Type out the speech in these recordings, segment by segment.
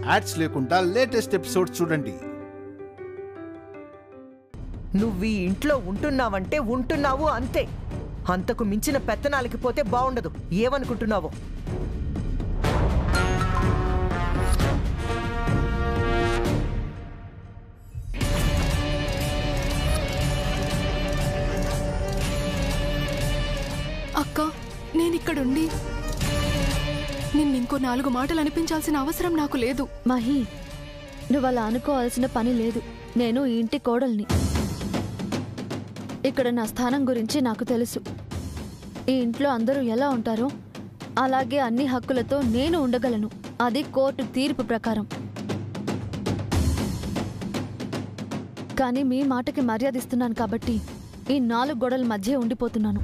Ads లేకుండా latest episode చూడండి. నువ్వు ఈ ఇంట్లో ఉంటున్నావంటే ఉంటున్నావు అంతే. అంతకు మించిన పెత్తనాలకి పోతే బాగుండదు. ఏమనుకుంటున్నావు? అక్క, నేనిక్కడుండి నిన్నింకో 4 మాటలు అనిపించాల్సిన అవసరం నాకు లేదు. మహి, నువ్వలా అనుకోవాల్సిన పని లేదు. నేను ఈ ఇంటి కోడల్ని. ఇక్కడ నా స్థానం గురించి నాకు తెలుసు. ఈ ఇంట్లో అందరూ ఎలా ఉంటారో అలాగే అన్ని హక్కులతో నేను ఉండగలను. అది కోర్టు తీర్పు ప్రకారం. కానీ మీ మాటకి మర్యాద ఇస్తున్నాను కాబట్టి ఈ 4 గోడల మధ్య ఉండిపోతున్నాను.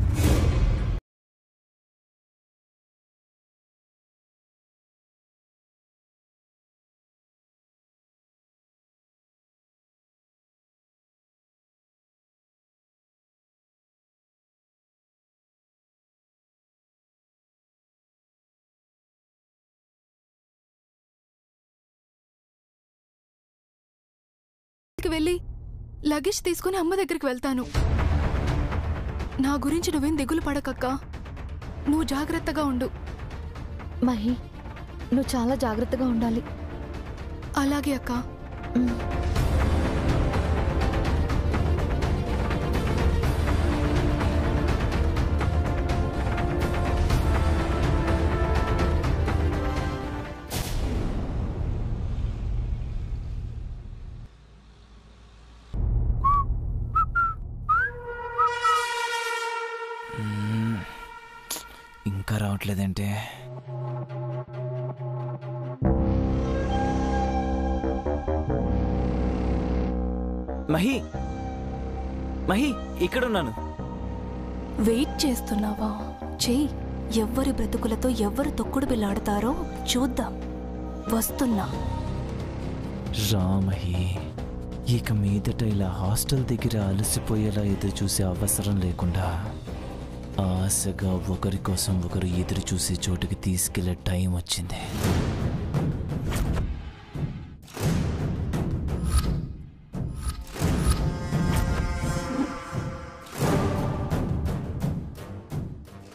వెళ్ళి లగేజ్ తీసుకుని అమ్మ దగ్గరికి వెళ్తాను. నా గురించి నువ్వేం దిగులు పడకక్క. నువ్వు జాగ్రత్తగా ఉండు. మహి, నువ్వు చాలా జాగ్రత్తగా ఉండాలి. అలాగే అక్క. ఇంకా రావట్లేదంటే మహి, మహి ఇక్కడున్నాను. వెయిట్ చేస్తున్నావా? చెయ్యి. ఎవ్వరి బ్రతుకులతో ఎవ్వరు తొక్కుడు బిల్లాడతారో చూద్దాం. వస్తున్నా. రా మహి, ఇక మీదట ఇలా హాస్టల్ దగ్గర అలసిపోయేలా ఎదురు చూసే అవసరం లేకుండా ఆశగా ఒకరి కోసం ఒకరు ఎదురు చూసే చోటుకి తీసుకెళ్లే టైం వచ్చింది.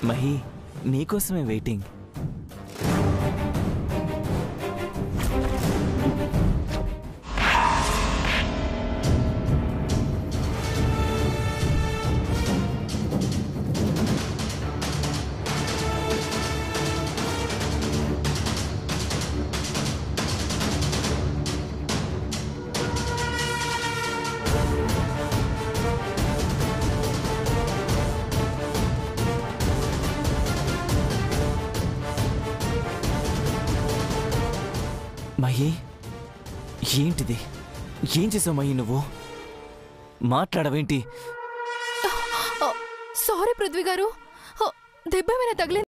మహి, నీకోసమే వెయిటింగ్. మహి, ఏంటిది? ఏం చేసావు మహి? నువ్వు మాట్లాడవేంటి? సారీ పృథ్వీ గారు, దెబ్బ ఏమైనా తగిలింది?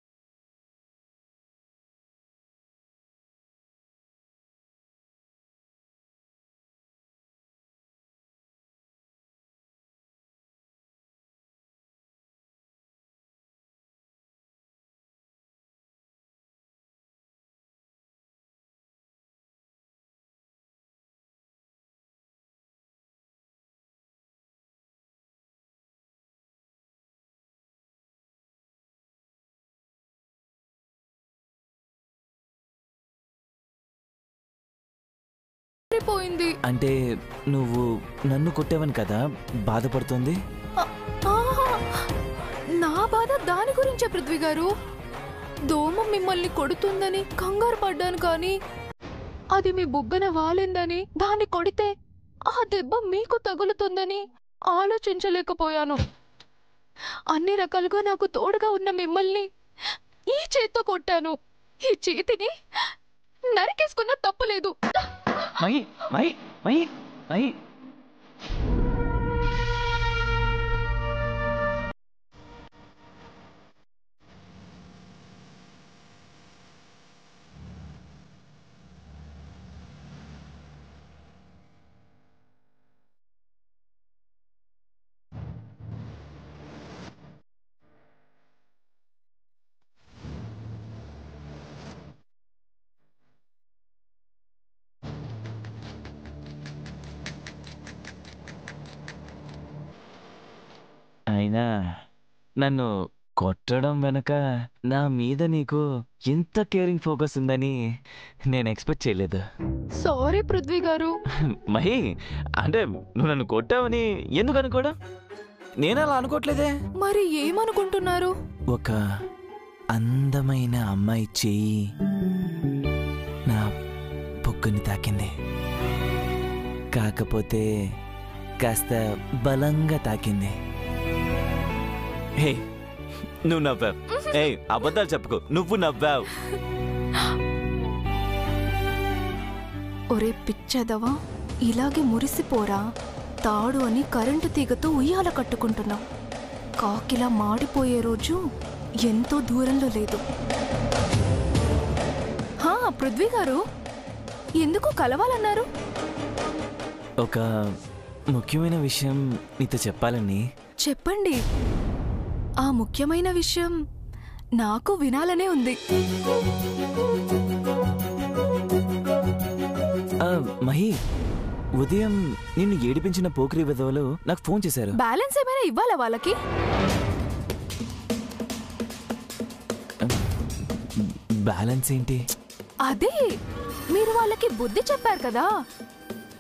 అంటే నువ్వు నన్ను కొట్టావని కదా బాధపడుతోంది? నా బాధ దాని గురించే పృథ్వీ గారు. దోమ మిమ్మల్ని కొడుతుందని కంగారు పడ్డాను, కానీ అది మీ బుగ్గన వాలిందని, దాన్ని కొడితే ఆ దెబ్బ మీకు తగులుతుందని ఆలోచించలేకపోయాను. అన్ని రకాలుగా నాకు తోడుగా ఉన్న మిమ్మల్ని ఈ చేత్తో కొట్టాను. ఈ చేతిని నరికేసుకున్న తప్పులేదు. మహి, మహి, మహి, మహి. అయినా నన్ను కొట్టడం వెనక నా మీద నీకు ఇంత కేరింగ్ ఫోకస్ ఉందని నేను ఎక్స్పెక్ట్ చేయలేదు. సారీ పృథ్వీ గారు. మహి, అంటే నువ్వు నన్ను కొట్టావని ఎందుకు అనుకోవడం? నేను అలా అనుకోవట్లేదే. మరి ఏమనుకుంటున్నారు? ఒక అందమైన అమ్మాయి చెయ్యి నా బొగ్గుని తాకింది. కాకపోతే కాస్త బలంగా తాకింది. హే, నువ్వు నవ్వావు. ఏ అబద్ధాలు చెప్పుకో, నువ్వు నవ్వావు. ఒరే పిచ్చదవా, ఇలాగే మురిసిపోరా. తాడు అని కరెంటు తీగతో ఉయ్యాల కట్టుకుంటున్నావు. కాకిలా మాడిపోయే రోజు ఎంతో దూరంలో లేదు. హా పృథ్వీ గారు, ఎందుకు కలవాలన్నారు? ఒక ముఖ్యమైన విషయం నీతో చెప్పాలని. చెప్పండి. ఆ ముఖ్యమైన విషయం నాకు వినాలనే ఉంది. మహి, ఉదయం నిన్ను ఏడిపించిన పోకిరి విధవలు నాకు ఫోన్ చేశారు. బ్యాలెన్స్ ఏమైనా ఇవ్వాలా వాళ్ళకి? బ్యాలెన్స్ ఏంటి? అదే, మీరు వాళ్ళకి బుద్ధి చెప్పారు కదా,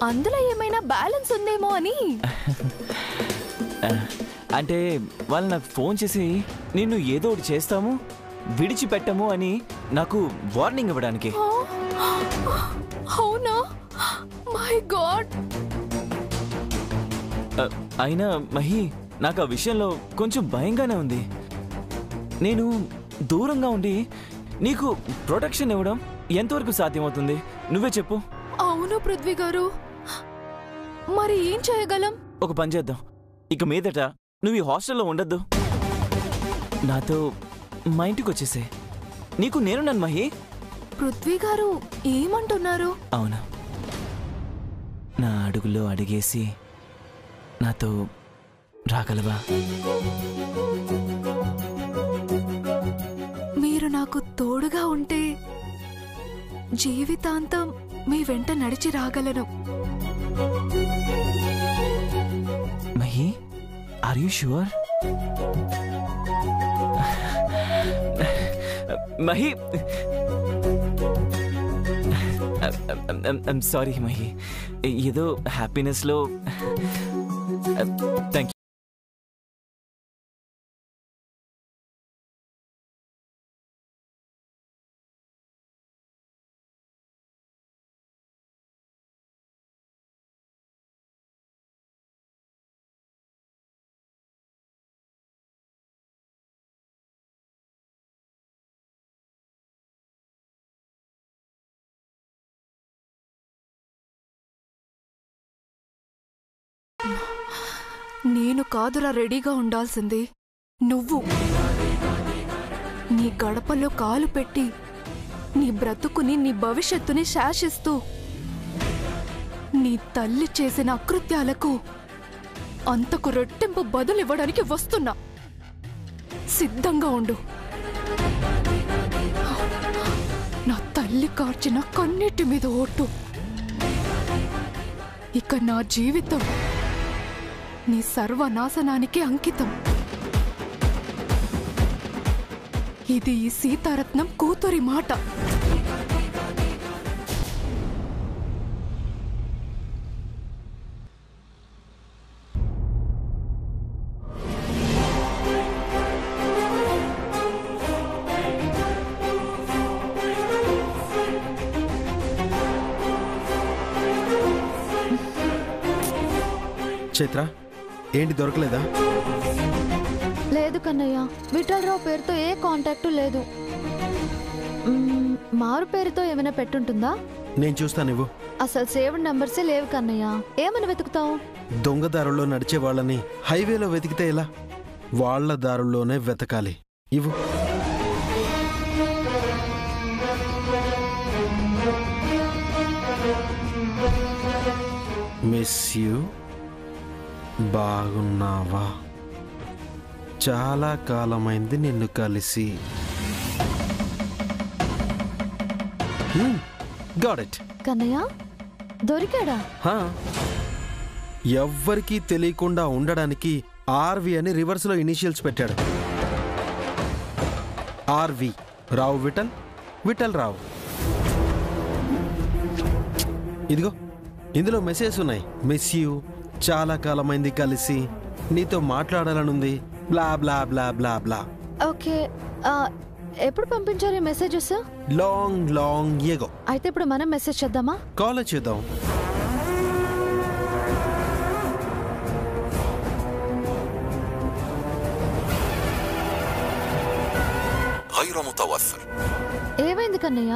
అందులో ఏమైనా బ్యాలెన్స్ ఉందేమో అని. అంటే వాళ్ళు నాకు ఫోన్ చేసి నిన్ను ఏదో ఒకటి చేస్తాము, విడిచిపెట్టము అని నాకు వార్నింగ్ ఇవ్వడానికి. అవునా? My God. అయినా మహి, నాకు ఆ విషయంలో కొంచెం భయంగానే ఉంది. నేను దూరంగా ఉండి నీకు ప్రొటెక్షన్ ఇవ్వడం ఎంతవరకు సాధ్యమవుతుంది? నువ్వే చెప్పు. అవును పృథ్వీ గారు, మరి ఏం చేయగలం? ఒక పని చేద్దాం. ఇక మీదట నువ్వు ఈ హాస్టల్లో ఉండద్దు, నాతో మా ఇంటికి వచ్చేసే. నీకు నేను నన్ను మహి. పృథ్వీ గారు ఏమంటున్నారు? అవునా, నా అడుగులో అడిగేసి నాతో రాగలవా? మీరు నాకు తోడుగా ఉంటే జీవితాంతం మీ వెంట నడిచి రాగలను. Mahi, are you sure? Mahi, I'm sorry Mahi, ఏదో హ్యాపీనెస్లో. Thank you. నేను కాదురా రెడీగా ఉండాల్సింది, నువ్వు. నీ గడపలో కాలు పెట్టి నీ బ్రతుకుని, నీ భవిష్యత్తుని శాసిస్తూ నీ తల్లి చేసిన అకృత్యాలకు అంతకు రెట్టింపు బదులివ్వడానికి వస్తున్నా. సిద్ధంగా ఉండు. నా తల్లి కార్చిన కన్నీటి మీద ఓటు. ఇక నా జీవితం నీ సర్వనాశనానికి అంకితం. ఇది ఈ సీతారత్నం కూతురి మాట. చైత్ర, ఏంటి దొరకలేదా? లేదు కన్నయ్య, విఠలరావు పేరుతో ఏ కాంటాక్టు లేదు. మారు పేరుతో ఏమైనా పెట్టుంటుందా? నేను చూస్తాను, ఇవ్వు. అసలు సేవ్డ్ నంబర్సే లేవు కన్నయ్య, ఏమని వెతుకుతావు? దొంగదారుల్లో నడిచే వాళ్ళని హైవేలో వెతికితే ఎలా? వాళ్ల దారుల్లోనే వెతకాలి. ఇవ్వు. Miss you. బాగున్నావా? చాలా కాలమైంది నిన్ను కలిసి. Got it. కన్నయ్య దొరికాడా? ఎవ్వరికీ తెలియకుండా ఉండడానికి ఆర్వి అని రివర్స్లో ఇనిషియల్స్ పెట్టాడు. ఆర్వి రావు విఠల్, విఠల్ రావు. ఇదిగో ఇందులో మెసేజ్ ఉన్నాయి. మిస్ యూ, చాలా కాలమైంది కలిసి, నీతో మాట్లాడాలనుంది, బ్లా బ్లా బ్లా బ్లా బ్లా. ఓకే, ఎప్పుడు పంపించారు ఈ మెసేజెస్? Long long ఏగో. అయితే ఇప్పుడు మనం మెసేజ్ చేద్దామా? కాల్ చేద్దాం. ఏమైంది కన్నయ్య?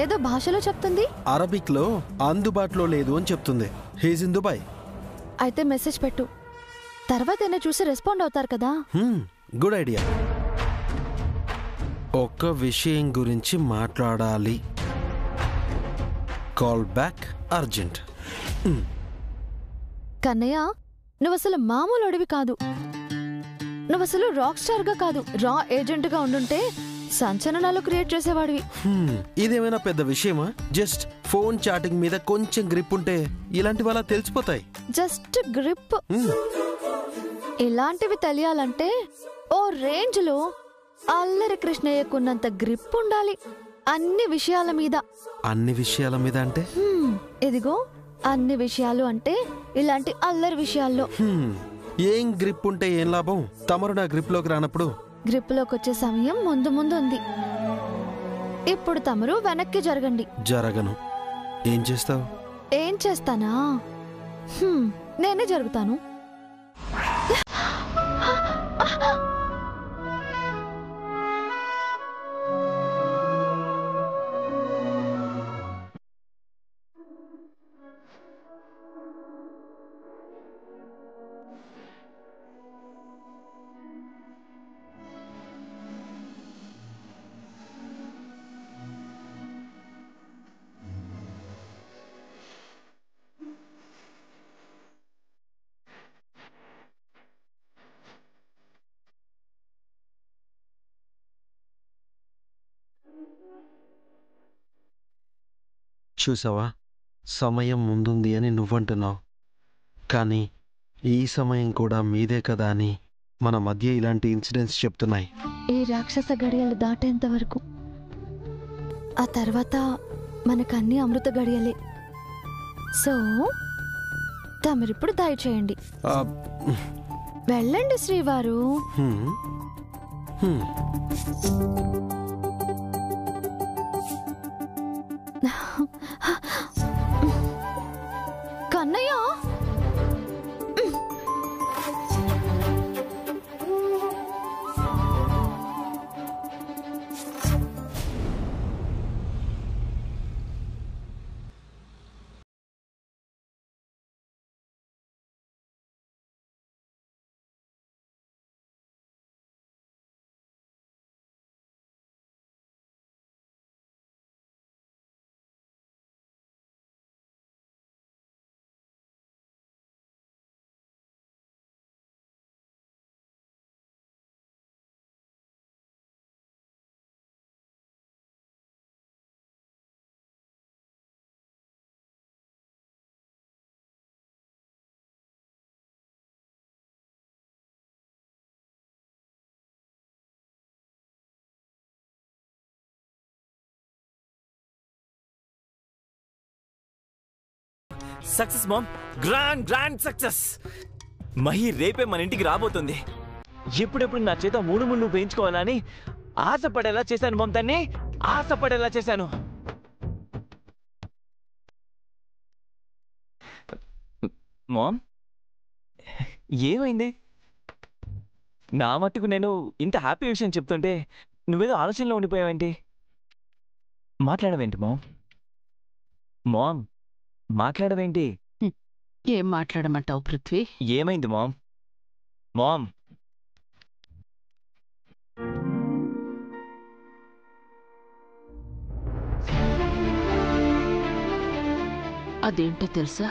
ఏదో భాషలో చెప్తుంది. అరబిక్ లో అందుబాటులో లేదు అని చెప్తుంది. He's in Dubai. అయితే మెసేజ్ పెట్టు, తర్వాత ఏమైనా చూసి రెస్పాండ్ అవుతారు కదా. Good idea. ఒక్క విషయం గురించి మాట్లాడాలి. Call back urgent. కన్నయ్య, నువ్వసలు మామూలు అడివి కాదు. నువ్వసలు రాక్ స్టార్ గా కాదు, రా ఏజెంట్ గా ఉండుంటే సంచలనాలు క్రియేట్ చేసేవాడివి. ఇదేమైనా పెద్ద విషయమా? జస్ట్ ఫోన్ చాటింగ్ మీద కొంచెం గ్రిప్ ఉంటే ఇలాంటి వాళ్ళ తెలిసిపోతాయి. Just grip. ఇలాంటివి తెలియాలంటే ఓ రేంజ్ లో అల్లరి కృష్ణయ్యకున్నంత గ్రిప్ ఉండాలి అన్ని విషయాల మీద. అన్ని విషయాల మీద అంటే? ఇదిగో అన్ని విషయాలు అంటే ఇలాంటి అల్లరి విషయాల్లో. ఏం గ్రిప్ ఉంటే ఏం లాభం? తమరు నా గ్రిప్ లోకి రానప్పుడు. గ్రిప్ లోకి వచ్చే సమయం ముందు ముందు ఉంది. ఇప్పుడు తమరు వెనక్కి జరగండి. జరగను. ఏం చేస్తావు? ఏం చేస్తానా? నేనే జరుగుతాను. చూసావా, సమయం ముందుంది అని నువ్వంటున్నావు, కానీ ఈ సమయం కూడా మీదే కదా అని మన మధ్య ఇలాంటి ఇన్సిడెంట్స్ చెప్తున్నాయి. ఈ రాక్షస గడియలు దాటేంత వరకు, ఆ తర్వాత మనకన్నీ అమృత గడియలే. సో తమరిప్పుడు దయచేయండి, వెళ్ళండి శ్రీవారు. Kannayya, success ma'am, grand grand success. Mahi రేపే మన ఇంటికి రాబోతుంది. ఎప్పుడెప్పుడు నా చేత మూడు ముళ్ళు వేయించుకోవాలని ఆశపడేలా చేశాను మామ్, దాన్ని ఆశపడేలా చేశాను. మామ్, ఏమైంది? నా మట్టుకు నేను ఇంత హ్యాపీ విషయం చెప్తుంటే నువ్వేదో ఆలోచనలో ఉండిపోయావేంటి? మాట్లాడవేంటి మామ్? మామ్, మాట్లాడవేంటి? ఏం మాట్లాడమంటావు పృథ్వీ? ఏమైంది మామ్? మామ్, అదేంటో తెలుసా?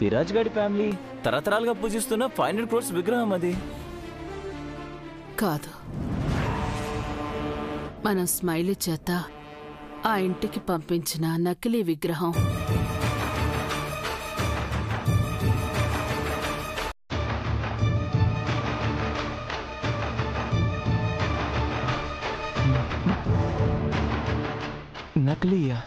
విరాజ్ గాడి ఫ్యామిలీ తరతరాలుగా పూజిస్తున్న 500 crores విగ్రహం అది. కాదు, మనం స్మైలీ చేత ఆ ఇంటికి పంపించిన నకిలీ విగ్రహం. నకిలీయా?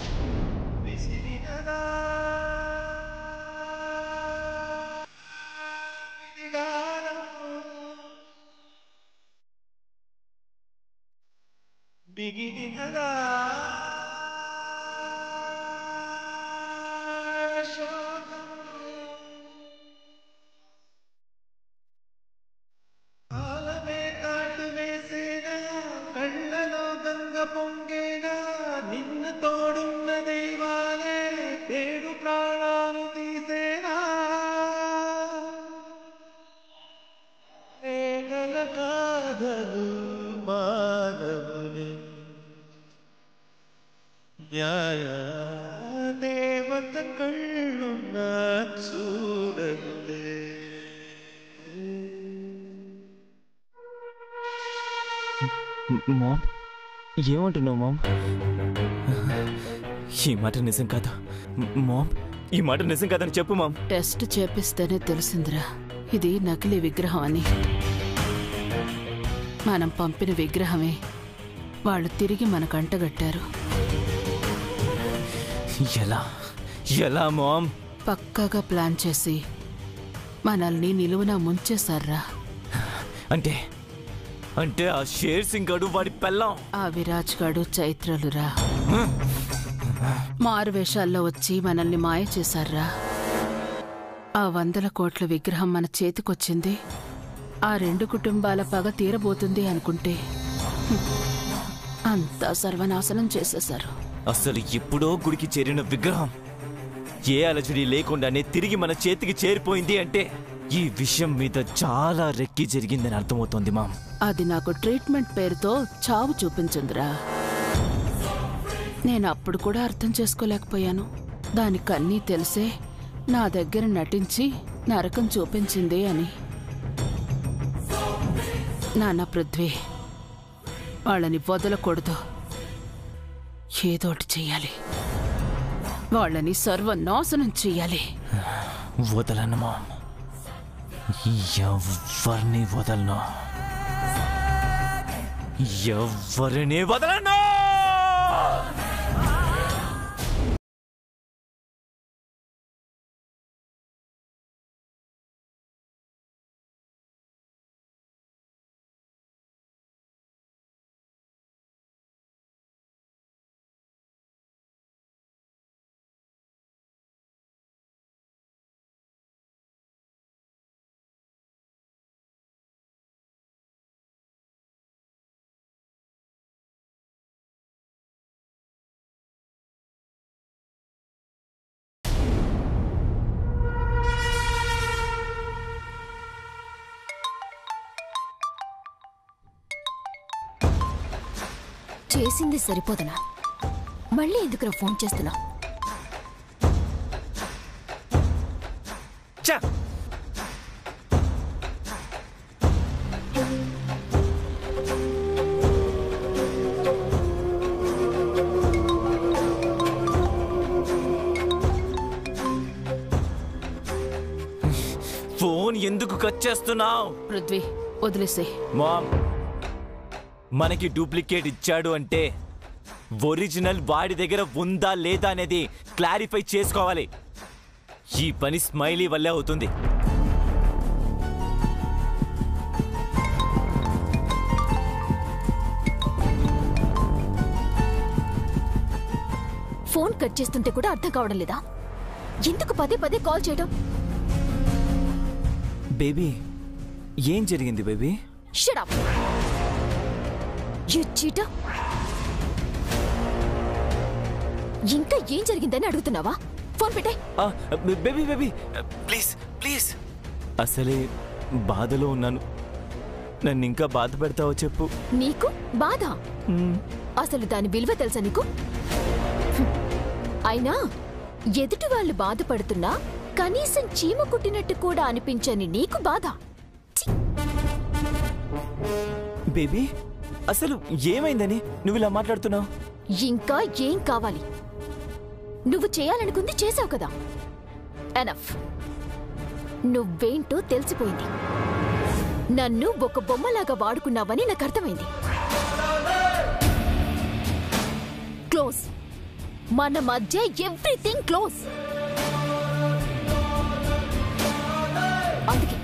కళ్ళలో గంగ పొంగేగా నిన్ను తోడున్న దైవాలే ఏడు ప్రాణాలు తీసేనా ఏగల కాదలు మానవుని న్యాయ దేవత కళ్ళున్న చూడలే. మామ్, ఏమంటున్నావు మామ్? ఈ మాట నిజం కాదు మామ్, ఈ మాట నిజం కాదని చెప్పు మామ్. టెస్ట్ చేపిస్తేనే తెలిసిందిరా ఇది నకిలీ విగ్రహం అని. మనం పంపిన విగ్రహమే వాళ్ళు తిరిగి మనకు అంటగట్టారు. ఎలా ఎలా మామ్? పక్కాగా ప్లాన్ చేసి మనల్ని నిలువున ముంచేశారా. అంటే అంటే ఆ షేర్ సింగ్ గడు వాడి పెళ్ళాం ఆ విరాజ్ గాడు చైత్రలురా మారువేషాల్లో వచ్చి మనల్ని మాయ చేశారా. ఆ 100 కోట్ల విగ్రహం మన చేతికొచ్చింది ఆ 2 కుటుంబాల పగ తీరబోతుంది అనుకుంటే అంతా సర్వనాశనం చేసేశారు. అసలు ఎప్పుడో గుడికి చేరిన విగ్రహం ఏ అలజడి లేకుండానే తిరిగి మన చేతికి చేరిపోయింది అంటే ఈ విషయం మీద చాలా రెక్కి జరిగిందని అర్థమవుతోంది మామ్. అది నాకు ట్రీట్మెంట్ పేరుతో చావు చూపించిందిరా. నేను అప్పుడు కూడా అర్థం చేసుకోలేకపోయాను. దానికన్నీ తెలిసే నా దగ్గర నటించి నరకం చూపించింది అని. నాన్న పృథ్వీ, వాళ్ళని వదలకూడదు, ఏదోటి చెయ్యాలి. వాళ్ళని సర్వనాశనం చెయ్యాలి. వదలను మామ్, ఎవరిని వదలను, ఎవరిని వదలను. చేసింది సరిపోదనా? మళ్ళీ ఎందుకురా ఫోన్ చేస్తున్నా? ఫోన్ ఎందుకు కట్ చేస్తున్నావు? పృథ్వీ వదిలేసే. మామ్, మనకి డూప్లికేట్ ఇచ్చాడు అంటే ఒరిజినల్ వాడి దగ్గర ఉందా లేదా అనేది క్లారిఫై చేసుకోవాలి. ఈ పని స్మైలీ వల్లే అవుతుంది. ఫోన్ కట్ చేస్తుంటే కూడా అర్థం కావడం లేదా? ఎందుకు పదే పదే కాల్ చేయడం? బేబీ, ఏం జరిగింది baby? Shut up you cheater. ఇంకా ఏం జరిగిందని అడుగుతున్నావా? ఫోన్ పెట్టే. బేబీ బేబీ ప్లీజ్ ప్లీజ్, అసలే బాధలో ఉన్నాను. నన్ను ఇంకా బాధ పెడతావో చెప్పు. నీకు బాధ? అసలు దాని విలువ తెలుసా నీకు? అయినా ఎదుటి వాళ్ళు బాధపడుతున్నా కనీసం చీమ కుట్టినట్టు కూడా అనిపించని నీకు బాధ. బేబీ, అసలు ఏమైందని నువ్వు ఇలా మాట్లాడుతున్నావు? ఇంకా ఏం కావాలి? నువ్వు చేయాలనుకుంది చేసావు కదా. ఎనఫ్. నువ్వేంటో తెలిసిపోయింది. నన్ను ఒక బొమ్మలాగా వాడుకున్నావని నాకు అర్థమైంది. క్లోజ్. మన మధ్య ఎవ్రీథింగ్ క్లోజ్. అందుకే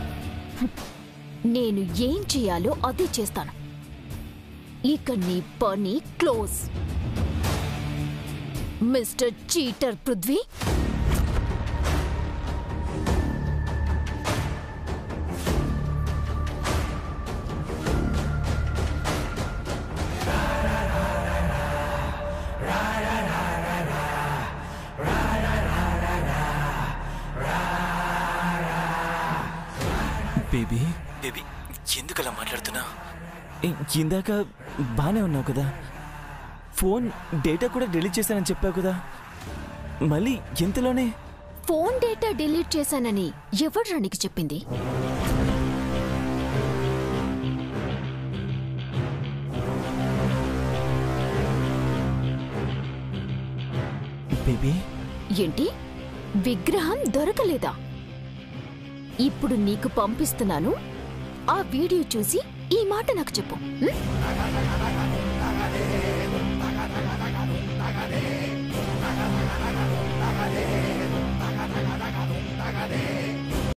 నేను ఏం చేయాలో అదే చేస్తాను. ఇక నీ పని close. Mister cheater Prithvi, baby baby ఎందుకు అలా మాట్లాడుతున్నా? ఇందాక బాగానే ఉన్నావు కదా, ఫోన్ డేటా కూడా డిలీట్ చేశానని చెప్పావు కదా, మళ్ళీ ఎంతలోనే? ఫోన్ డేటా డిలీట్ చేశానని ఎవడ్రా నీకు చెప్పింది? బేబీ ఏంటి, విగ్రహం దొరకలేదా? ఇప్పుడు నీకు పంపిస్తున్నాను, ఆ వీడియో చూసి ఈ మాట నాకు చెప్పు.